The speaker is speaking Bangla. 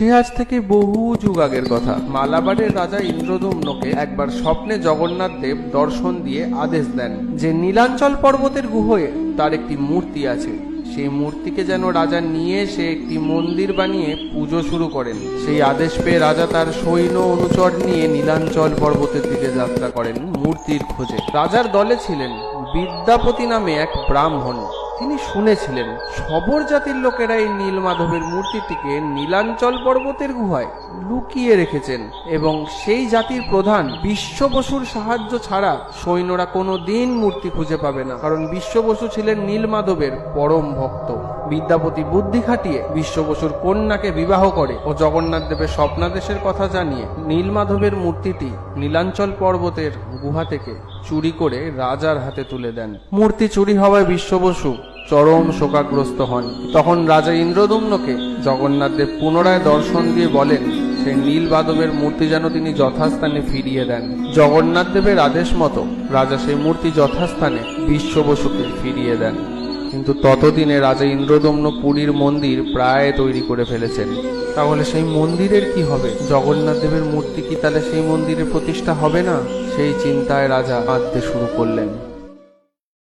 সে আজ থেকে বহু যুগ আগের কথা। মালাবারের রাজা ইন্দ্রদম্নকে একবার স্বপ্নে জগন্নাথ দেব দর্শন দিয়ে আদেশ দেন যে নীলাঞ্চল পর্বতের গুহয়ে তার একটি মূর্তি আছে। সেই মূর্তিকে যেন রাজা নিয়ে সে একটি মন্দির বানিয়ে পুজো শুরু করেন। সেই আদেশ পেয়ে রাজা তার সৈন্য অনুচর নিয়ে নীলাঞ্চল পর্বতের দিকে যাত্রা করেন মূর্তির খোঁজে। রাজার দলে ছিলেন বিদ্যাপতি নামে এক ব্রাহ্মণ। তিনি শুনেছিলেন সবর জাতির লোকেরা এই নীলমাধবের মূর্তিটিকে নীলাঞ্চল পর্বতের গুহায় লুকিয়ে রেখেছেন এবং সেই জাতির প্রধান বিশ্ব বসুর সাহায্য ছাড়া সৈন্যরা কোনো দিন মূর্তি খুঁজে পাবে না, কারণ বিশ্ব বসু ছিলেন নীলমাধবের পরম ভক্ত। বিদ্যাপতি বুদ্ধি খাটিয়ে বিশ্ব বসুর কন্যাকে বিবাহ করে ও জগন্নাথ দেবের স্বপ্নাদেশের কথা জানিয়ে নীলমাধবের মূর্তিটি নীলাঞ্চল পর্বতের গুহা থেকে চুরি করে রাজার হাতে তুলে দেন। মূর্তি চুরি হওয়ায় বিশ্ব বসু চরম শোকাগ্রস্ত হন। তখন রাজা ইন্দ্রদম্নকে জগন্নাথ দেব পুনরায় দর্শন দিয়ে বলেন সেই নীলমাধবের মূর্তি যেন তিনি যথাস্থানে ফিরিয়ে দেন। জগন্নাথ দেবের আদেশ মতো রাজা সেই মূর্তি যথাস্থানে বিশ্ব বসুকে ফিরিয়ে দেন। কিন্তু ততদিনে রাজা ইন্দ্রদম্ন পুরীর মন্দির প্রায় তৈরি করে ফেলেছেন। তাহলে সেই মন্দিরের কি হবে? জগন্নাথ দেবের মূর্তি কি তাহলে সেই মন্দিরে প্রতিষ্ঠা হবে না? সেই চিন্তায় রাজা কাঁদতে শুরু করলেন।